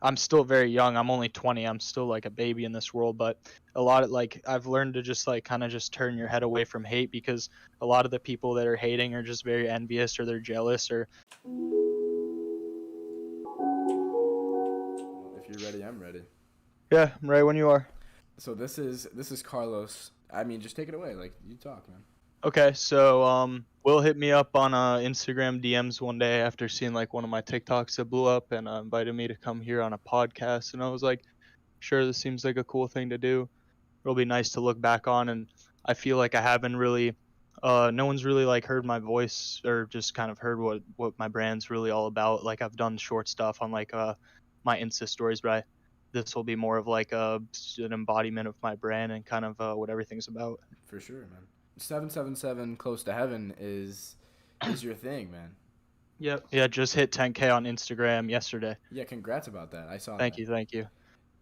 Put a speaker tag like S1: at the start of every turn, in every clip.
S1: I'm still very young. I'm only 20. I'm still like a baby in this world, but a lot of like I've learned to just like kind of just turn your head away from hate because a lot of the people that are hating are just very envious or they're jealous or
S2: Well, if you're ready, I'm ready.
S1: yeah, I'm right when you are.
S2: So this is Carlos. I mean, just take it away. Like you talk, man.
S1: Okay, so Will hit me up on Instagram DMs one day after seeing like one of my TikToks that blew up and invited me to come here on a podcast, and I was like, sure, this seems like a cool thing to do. It'll be nice to look back on, and I feel like I haven't really, no one's really like heard my voice or just kind of heard what my brand's really all about. Like I've done short stuff on like my Insta stories, but this will be more of like an embodiment of my brand and kind of what everything's about.
S2: For sure, man. 777 Close to Heaven is your thing, man.
S1: Yep. Yeah, just hit 10K on Instagram yesterday.
S2: Yeah, congrats about that. I saw
S1: Thank
S2: that.
S1: you, thank you.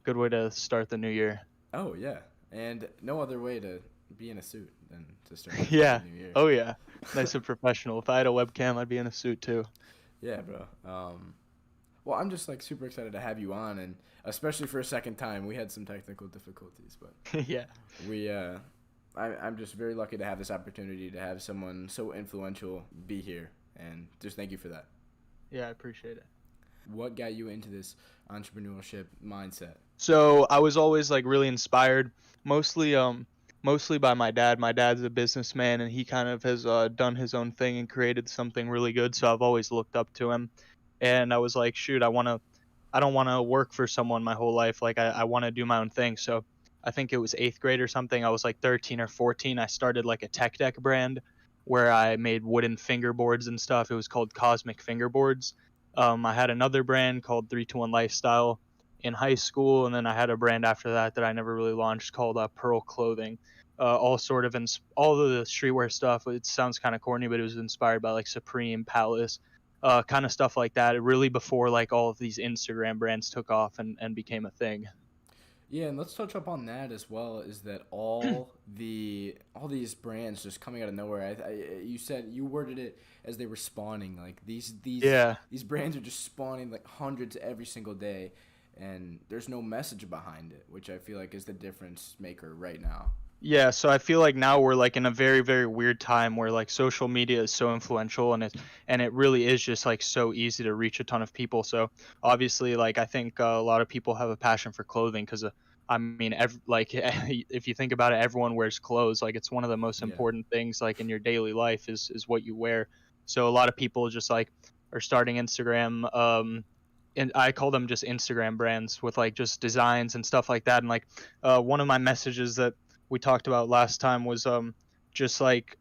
S1: Good way to start the new year.
S2: Oh yeah, and no other way to be in a suit than to start the
S1: Yeah.
S2: new year.
S1: Oh yeah. Nice and professional. If I had a webcam, I'd be in a suit too.
S2: Yeah, bro. Well, I'm just like super excited to have you on, and especially for a second time. We had some technical difficulties, but
S1: Yeah.
S2: we I'm just very lucky to have this opportunity to have someone so influential be here, and just thank you for that.
S1: Yeah, I appreciate it.
S2: What got you into this entrepreneurship mindset?
S1: So I was always like really inspired, mostly mostly by my dad. My dad's a businessman and he kind of has done his own thing and created something really good. So I've always looked up to him. And I was like, shoot, I don't wanna work for someone my whole life. Like I wanna do my own thing. So I think it was eighth grade or something. I was like 13 or 14. I started like a tech deck brand where I made wooden fingerboards and stuff. It was called Cosmic Fingerboards. I had another brand called 321 Lifestyle in high school, and then I had a brand after that that I never really launched called Pearl Clothing. All sort of all of the streetwear stuff. It sounds kind of corny, but it was inspired by like Supreme, Palace, kind of stuff like that. Really before like all of these Instagram brands took off and became a thing.
S2: Yeah, and let's touch up on that as well. Is that all these brands just coming out of nowhere? You said you worded it as they were spawning. Like
S1: Yeah,
S2: these brands are just spawning like hundreds every single day, and there's no message behind it, which I feel like is the difference maker right now.
S1: yeah. So I feel like now we're like in a very very weird time where like social media is so influential and it really is just like so easy to reach a ton of people. So obviously like I think a lot of people have a passion for clothing because I mean like if you think about it, everyone wears clothes. Like it's one of the most
S2: Yeah.
S1: important things like in your daily life is what you wear. So a lot of people just like are starting Instagram and I call them just Instagram brands with like just designs and stuff like that. And like one of my messages that we talked about last time was just like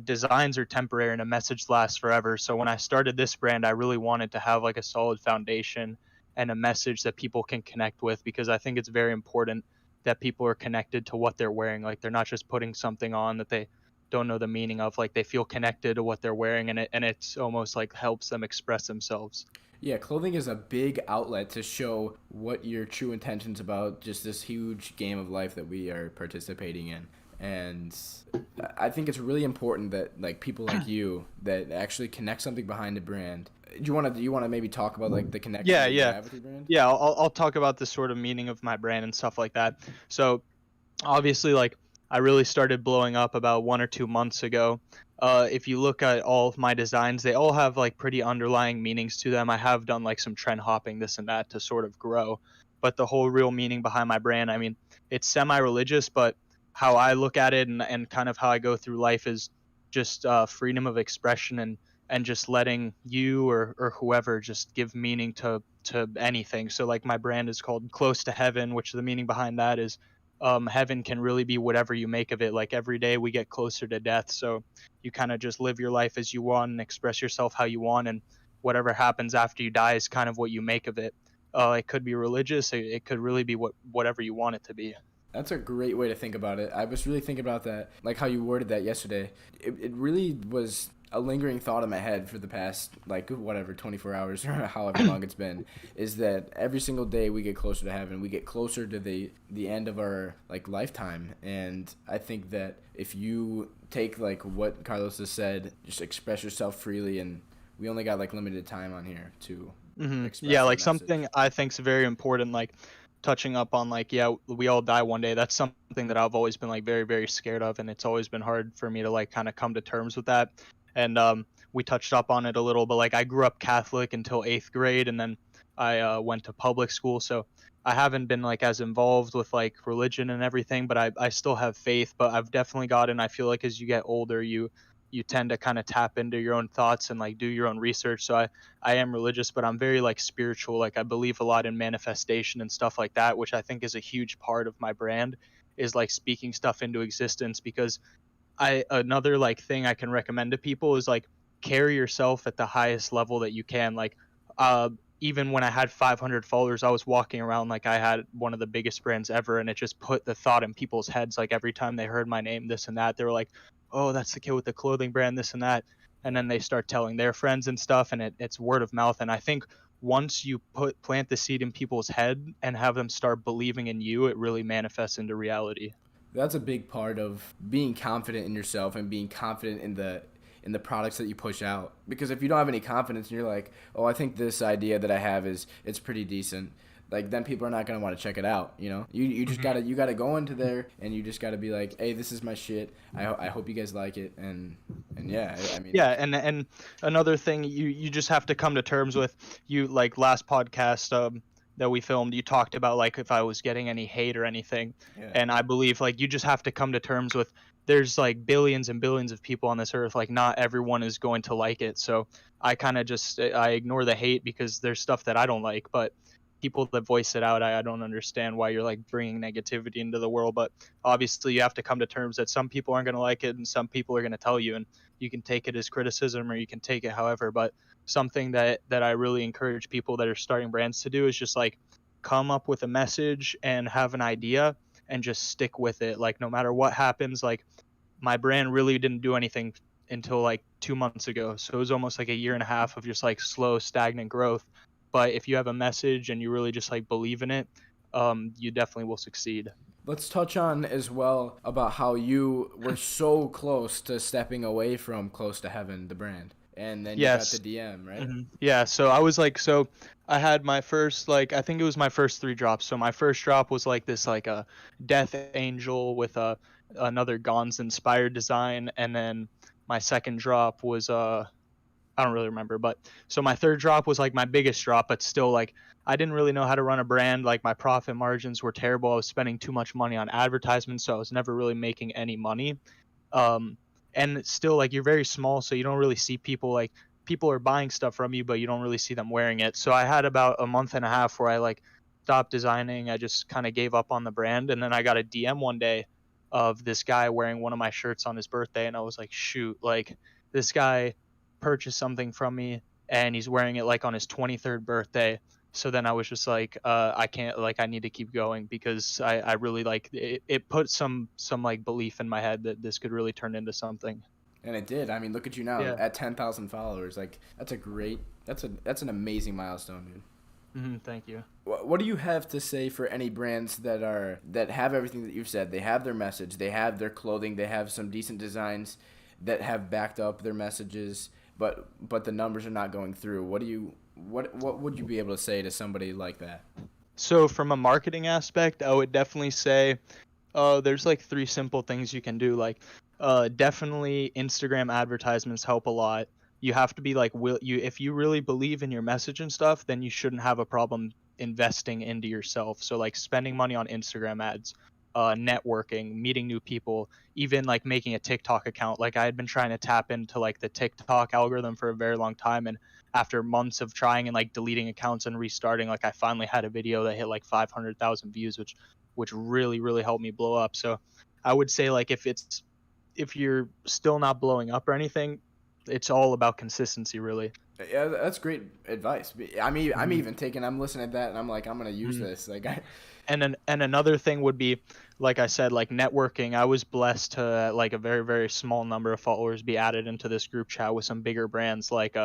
S1: designs are temporary and a message lasts forever. So when I started this brand, I really wanted to have like a solid foundation and a message that people can connect with because I think it's very important that people are connected to what they're wearing. Like they're not just putting something on that they don't know the meaning of. Like they feel connected to what they're wearing, and it's almost like helps them express themselves.
S2: Yeah, clothing is a big outlet to show what your true intentions about just this huge game of life that we are participating in. And I think it's really important that like people like you that actually connect something behind a brand. Do you want to maybe talk about like the connection
S1: Yeah,
S2: that you
S1: yeah,
S2: have with your brand?
S1: yeah. I'll talk about the sort of meaning of my brand and stuff like that. So obviously, like I really started blowing up about 1 or 2 months ago. If you look at all of my designs, they all have like pretty underlying meanings to them. I have done like some trend hopping, this and that, to sort of grow. But the whole real meaning behind my brand, I mean, it's semi-religious, but how I look at it and kind of how I go through life is just freedom of expression and just letting you or whoever just give meaning to anything. So like my brand is called Close to Heaven, which the meaning behind that is heaven can really be whatever you make of it. Like every day we get closer to death, so you kind of just live your life as you want and express yourself how you want, and whatever happens after you die is kind of what you make of it. It could be religious. It could really be whatever you want it to be.
S2: That's a great way to think about it. I was really thinking about that, like how you worded that yesterday. It really was a lingering thought in my head for the past, like, whatever, 24 hours or however long it's been, is that every single day we get closer to heaven. We get closer to the end of our, like, lifetime. And I think that if you take, like, what Carlos has said, just express yourself freely, and we only got, like, limited time on here to
S1: Yeah,
S2: express their
S1: like
S2: message.
S1: something I think's very important, like touching up on like, yeah, we all die one day. That's something that I've always been like very, very scared of, and it's always been hard for me to like kind of come to terms with that. And we touched up on it a little, but like I grew up Catholic until 8th grade, and then I went to public school, so I haven't been like as involved with like religion and everything, but I still have faith. But I've definitely gotten. I feel like as you get older, you tend to kind of tap into your own thoughts and like do your own research. So I am religious, but I'm very like spiritual. Like I believe a lot in manifestation and stuff like that, which I think is a huge part of my brand, is like speaking stuff into existence. Because I another like thing I can recommend to people is like carry yourself at the highest level that you can. Like uh even when I had 500 followers, I was walking around like I had one of the biggest brands ever, and it just put the thought in people's heads. Like every time they heard my name, this and that, they were like, "Oh, that's the kid with the clothing brand, this and that." And then they start telling their friends and stuff, and it's word of mouth. And I think once you plant the seed in people's head and have them start believing in you, it really manifests into reality.
S2: That's a big part of being confident in yourself and being confident in the products that you push out. Because if you don't have any confidence and you're like, "Oh, I think this idea that I have is it's pretty decent." Like then people are not going to want to check it out, you know? You just got to you got to go into there and you just got to be like, "Hey, this is my shit. I hope you guys like it." And yeah, I mean
S1: Yeah, and another thing you just have to come to terms with. You like last podcast that we filmed, you talked about like if I was getting any hate or anything,
S2: yeah.
S1: and I believe like you just have to come to terms with there's like billions and billions of people on this earth. Like not everyone is going to like it. So I kind of just I ignore the hate because there's stuff that I don't like, but people that voice it out, I don't understand why you're like bringing negativity into the world. But obviously you have to come to terms that some people aren't going to like it and some people are going to tell you, and you can take it as criticism or you can take it however. But something that I really encourage people that are starting brands to do is just like come up with a message and have an idea and just stick with it. Like no matter what happens, like my brand really didn't do anything until like 2 months ago. So it was almost like a year and a half of just like slow, stagnant growth. But if you have a message and you really just like believe in it, you definitely will succeed.
S2: Let's touch on as well about how you were so close to stepping away from Close to Heaven, the brand. And then you got the
S1: Yes.
S2: DM, right?
S1: Yeah, so I was like, so I had my first, like, I think it was my first 3 drops. So my first drop was like this, like a Death Angel with another Gons inspired design. And then my second drop was, I don't really remember, but so my third drop was like my biggest drop, but still like I didn't really know how to run a brand. Like my profit margins were terrible. I was spending too much money on advertisements, so I was never really making any money. um and it's still like you're very small, so you don't really see people, like people are buying stuff from you but you don't really see them wearing it. So I had about a month and a half where I like stopped designing. I just kind of gave up on the brand, and then I got a DM one day of this guy wearing one of my shirts on his birthday, and I was like, shoot, like this guy purchased something from me and he's wearing it like on his 23rd birthday. So then I was just like, I can't, like I need to keep going because I really like it, it put some like belief in my head that this could really turn into something.
S2: And it did. I mean, look at you now
S1: Yeah.
S2: at 10,000 followers. Like that's an amazing milestone, dude.
S1: Thank you.
S2: What do you have to say for any brands that have everything that you've said? They have their message, they have their clothing, they have some decent designs that have backed up their messages, but the numbers are not going through. What would you be able to say to somebody like that?
S1: So from a marketing aspect, I would definitely say there's like 3 simple things you can do. Like definitely Instagram advertisements help a lot. You have to be like, will you, if you really believe in your message and stuff, then you shouldn't have a problem investing into yourself. So like spending money on Instagram ads, networking, meeting new people, even like making a TikTok account. Like I had been trying to tap into like the TikTok algorithm for a very long time, and after months of trying and like deleting accounts and restarting, like I finally had a video that hit like 500,000 views, which really helped me blow up. So I would say like if you're still not blowing up or anything, it's all about consistency, really.
S2: Yeah, that's great advice. I'm
S1: Mhm.
S2: even taking. I'm listening to that, and I'm like, I'm gonna use
S1: Mhm.
S2: this. Like, I,
S1: And another thing would be, like I said, like networking. I was blessed to like a very small number of followers be added into this group chat with some bigger brands like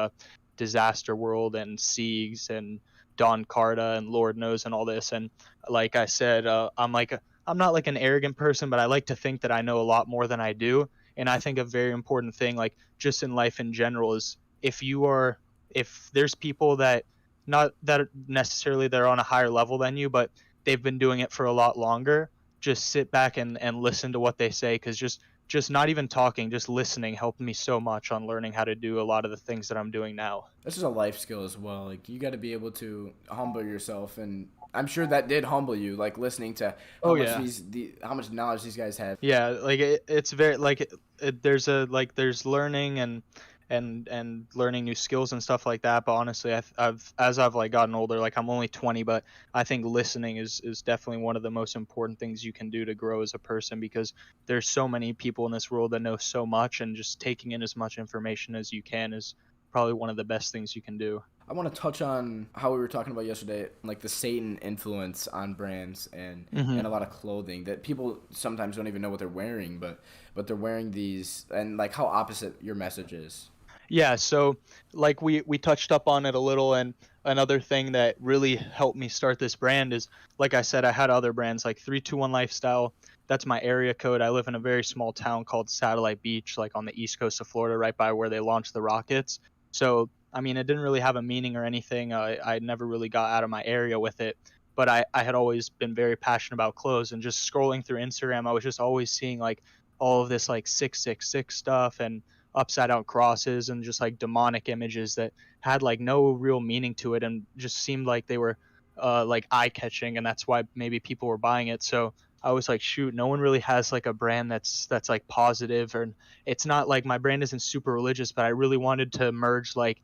S1: Disaster World and Siegs and Don Carta and Lord knows and all this. And like I said, I'm not like an arrogant person, but I like to think that I know a lot more than I do. And I think a very important thing, like just in life in general, is if you are if there's people that not that necessarily they're on a higher level than you, but they've been doing it for a lot longer. Just sit back and listen to what they say, because just not even talking, just listening helped me so much on learning how to do a lot of the things that I'm doing now.
S2: This is a life skill as well. Like you got to be able to humble yourself, and I'm sure that did humble you. Like listening to how
S1: Oh
S2: much
S1: yeah.
S2: how much knowledge these guys have.
S1: Yeah, like it's very like there's a like there's learning and learning new skills and stuff like that. But honestly, I've as I've like gotten older, like I'm only 20, but I think listening is definitely one of the most important things you can do to grow as a person, because there's so many people in this world that know so much, and just taking in as much information as you can is probably one of the best things you can do.
S2: I want to touch on how we were talking about yesterday, like the Satan influence on brands and a
S1: Hmm.
S2: lot of clothing that people sometimes don't even know what they're wearing, but they're wearing these, and like how opposite your message is.
S1: Yeah, so like we touched up on it a little, and another thing that really helped me start this brand is, like I said, I had other brands like 321 Lifestyle. That's my area code. I live in a very small town called Satellite Beach, like on the east coast of Florida, right by where they launched the rockets. So, I mean, it didn't really have a meaning or anything. I never really got out of my area with it, but I had always been very passionate about clothes, and just scrolling through Instagram, I was just always seeing like all of this like 666 stuff and upside down crosses and just like demonic images that had like no real meaning to it, and just seemed like they were like eye catching, and that's why maybe people were buying it. So I was like, shoot, no one really has like a brand that's like positive, or it's not like my brand isn't super religious, but I really wanted to merge like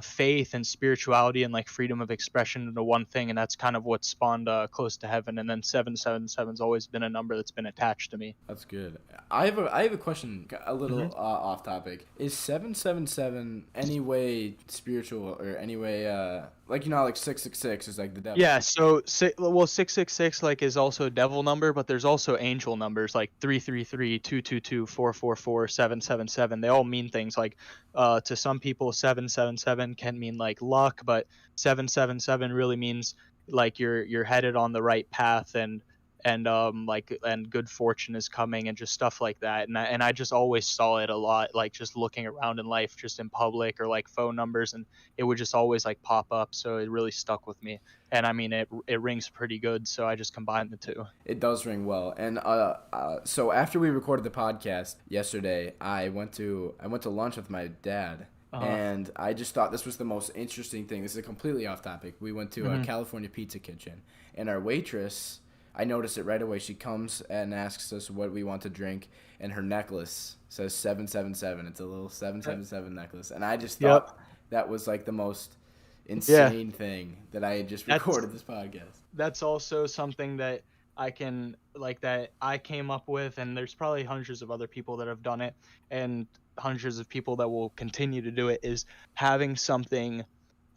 S1: faith and spirituality and like freedom of expression into one thing, and that's kind of what spawned Close to Heaven. And then 777's always been a number that's been attached to me.
S2: That's good. I have a question, a
S1: Hmm.
S2: little off topic. Is 777 any way spiritual or any way like you know how, like 666 is like the devil?
S1: Yeah, so well, 666 like is also a devil number, but there's also angel numbers like 333, 222, 444, 777. They all mean things. Like to some people 777 can mean like luck, but 777 really means like you're headed on the right path, and like and good fortune is coming, and just stuff like that. And I just always saw it a lot, like just looking around in life, just in public, or like phone numbers, and it would just always like pop up, so it really stuck with me. And I mean, it rings pretty good, so I just combined the two.
S2: It does ring well. And so after we recorded the podcast yesterday, I went to lunch with my dad,
S1: Uh-huh.
S2: and I just thought this was the most interesting thing. This is completely off topic. We went to a
S1: Hmm.
S2: California pizza kitchen, and our waitress, I noticed it right away. She comes and asks us what we want to drink, and her necklace says 777. It's a little 777 necklace, and I just
S1: Yep.
S2: thought that was like the most
S1: Yeah.
S2: insane thing that I had just
S1: That's
S2: recorded this podcast.
S1: that's also something that I can like that I came up with, and there's probably hundreds of other people that have done it, and hundreds of people that will continue to do it, is having something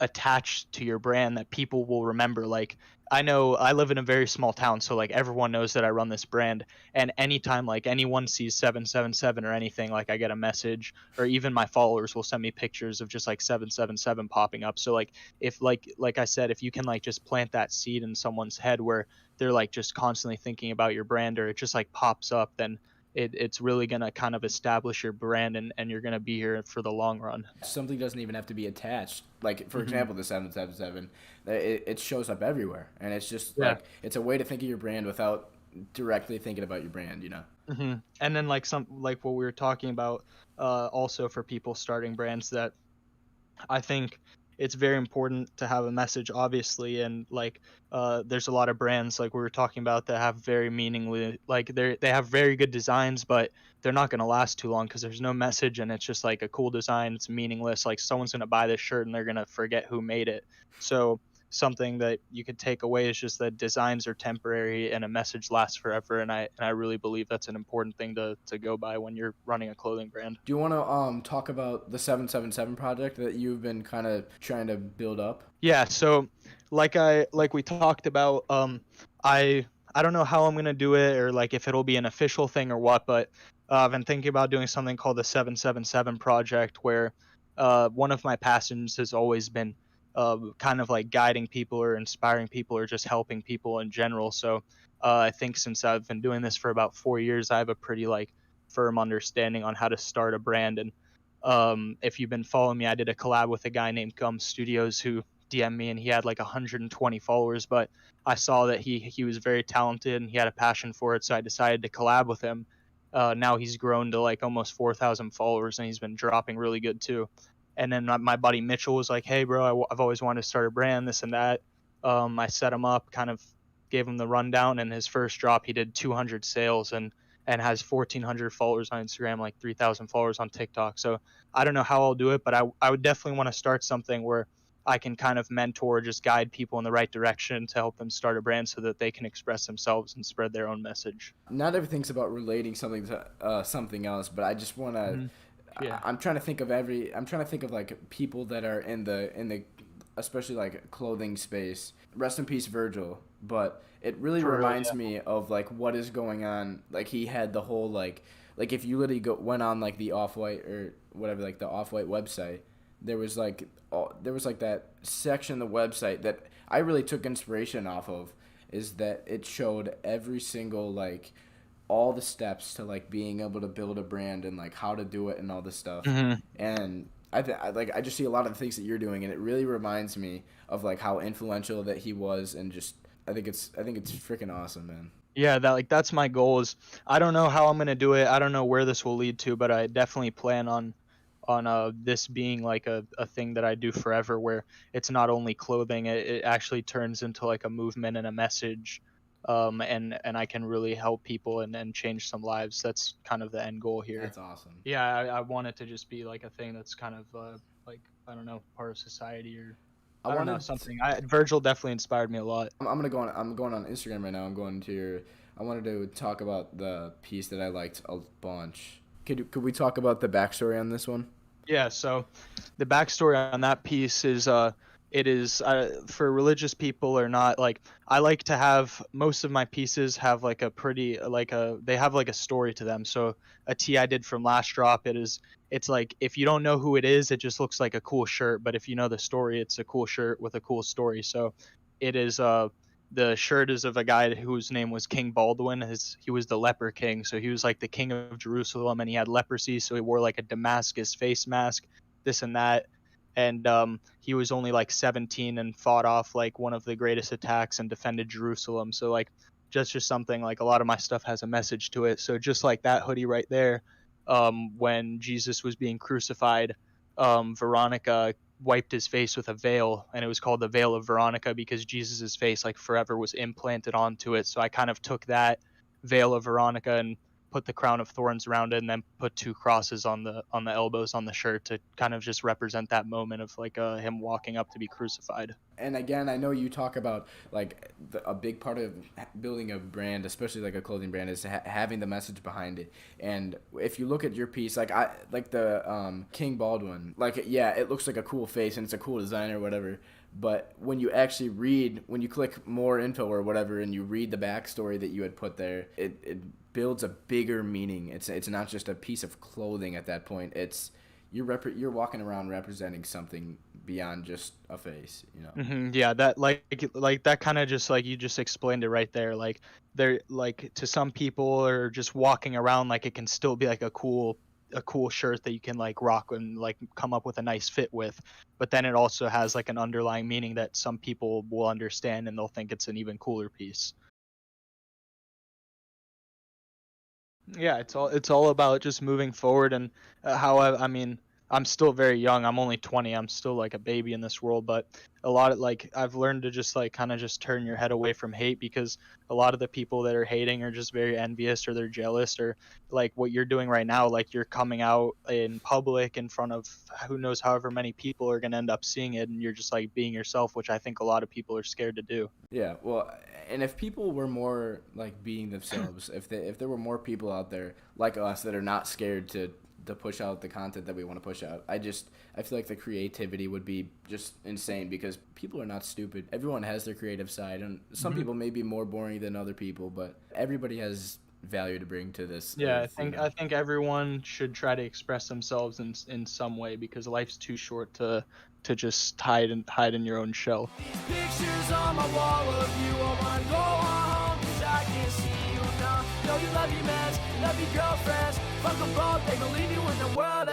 S1: attached to your brand that people will remember. Like, I know I live in a very small town, so like everyone knows that I run this brand, and anytime like anyone sees 777 or anything, like I get a message, or even my followers will send me pictures of just like 777 popping up. So like if like I said, if you can like just plant that seed in someone's head where they're like just constantly thinking about your brand, or it just like pops up, then it's really gonna kind of establish your brand, and you're gonna be here for the long run.
S2: Something doesn't even have to be attached. Like for
S1: Hmm.
S2: example, the 777, it shows up everywhere, and it's just
S1: Yeah.
S2: like it's a way to think of your brand without directly thinking about your brand. You know.
S1: And then like some like what we were talking about, also for people starting brands, that I think it's very important to have a message, obviously, and like there's a lot of brands like we were talking about that have very meaningly like they have very good designs, but they're not going to last too long because there's no message, and it's just like a cool design. It's meaningless. Like someone's going to buy this shirt and they're going to forget who made it. So something that you could take away is just that designs are temporary and a message lasts forever, and I really believe that's an important thing to go by when you're running a clothing brand.
S2: Do you want to talk about the 777 project that you've been kind of trying to build up?
S1: Yeah, so like we talked about, I don't know how I'm gonna do it, or like if it'll be an official thing or what, but I've been thinking about doing something called the 777 project, where one of my passions has always been kind of like guiding people or inspiring people or just helping people in general. So I think since I've been doing this for about 4 years, I have a pretty like firm understanding on how to start a brand. And if you've been following me, I did a collab with a guy named Gum Studios, who DM me, and he had like 120 followers, but I saw that he was very talented and he had a passion for it, so I decided to collab with him. Now he's grown to like almost 4,000 followers, and he's been dropping really good too. And then my buddy Mitchell was like, "Hey, bro, I've always wanted to start a brand, this and that." I set him up, kind of gave him the rundown, and his first drop he did 200 sales and has 1,400 followers on Instagram, like 3,000 followers on TikTok. So I don't know how I'll do it, but I would definitely want to start something where I can kind of mentor, just guide people in the right direction to help them start a brand so that they can express themselves and spread their own message.
S2: Not everything's about relating something to something else, but I just want to.
S1: Mhm. Yeah.
S2: I'm trying to think of like people that are in the especially like clothing space. Rest in peace, Virgil. But it really
S1: For real,
S2: reminds
S1: yeah.
S2: me of like what is going on. Like he had the whole like if you literally went on like the Off-White or whatever, like the Off-White website, there was like that section of the website that I really took inspiration off of, is that it showed every single like all the steps to like being able to build a brand and like how to do it and all this stuff.
S1: Mhm.
S2: And I just see a lot of the things that you're doing, and it really reminds me of like how influential that he was, and just I think it's freaking awesome, man.
S1: Yeah, that's my goal. Is I don't know how I'm gonna do it. I don't know where this will lead to, but I definitely plan on this being like a thing that I do forever, where it's not only clothing, it actually turns into like a movement and a message, and I can really help people and change some lives. That's kind of the end goal here.
S2: That's awesome.
S1: Yeah, I want it to just be like a thing that's kind of like, I don't know, part of society, or
S2: I
S1: I don't know,
S2: wanted
S1: something. Virgil definitely inspired me a lot.
S2: I'm gonna go on. I'm going on Instagram right now. I'm going to your. I wanted to talk about the piece that I liked a bunch. Could we talk about the backstory on this one?
S1: Yeah, so the backstory on that piece is it is for religious people or not, like I like to have most of my pieces have like a pretty like a they have like a story to them. So a tee I did from last drop, it's like if you don't know who it is, it just looks like a cool shirt, but if you know the story, it's a cool shirt with a cool story. So it is the shirt is of a guy whose name was King Baldwin. He was the leper king, so he was like the king of Jerusalem, and he had leprosy, so he wore like a Damascus face mask, this and that. And he was only like 17 and fought off like one of the greatest attacks and defended Jerusalem. So like just something, like a lot of my stuff has a message to it. So just like that hoodie right there, when Jesus was being crucified, Veronica wiped his face with a veil, and it was called the veil of Veronica because Jesus's face like forever was implanted onto it. So I kind of took that veil of Veronica and put the crown of thorns around it, and then put two crosses on the elbows on the shirt to kind of just represent that moment of like him walking up to be crucified.
S2: And again, I know you talk about like a big part of building a brand, especially like a clothing brand, is having the message behind it. And if you look at your piece, like the King Baldwin, like yeah, it looks like a cool face and it's a cool design or whatever. But when you actually when you click more info or whatever, and you read the backstory that you had put there, it builds a bigger meaning. It's not just a piece of clothing at that point. It's you're walking around representing something beyond just a face, you know.
S1: Yeah, that like that kind of just like you just explained it right there. Like they're like, to some people, or just walking around, like it can still be like a cool shirt that you can like rock and like come up with a nice fit with, but then it also has like an underlying meaning that some people will understand, and they'll think it's an even cooler piece. Yeah, it's all about just moving forward, and how I mean, I'm still very young. I'm only 20. I'm still like a baby in this world, but a lot of like I've learned to just like kind of just turn your head away from hate, because a lot of the people that are hating are just very envious, or they're jealous, or like what you're doing right now, like you're coming out in public in front of who knows however many people are going to end up seeing it, and you're just like being yourself, which I think a lot of people are scared to do.
S2: Yeah, well, and if people were more like being themselves, if there were more people out there like us that are not scared to push out the content that we want to push out, I feel like the creativity would be just insane, because people are not stupid. Everyone has their creative side, and some people may be more boring than other people, but everybody has value to bring to this.
S1: Yeah,
S2: earth, you know?
S1: I think everyone should try to express themselves in some way, because life's too short to just hide in your own shell.
S3: These pictures on my wall of you, I wanna go home, 'cause I can't see you now. Know you love your mess, love your girlfriends, fuck them both, they gon' leave you in the world.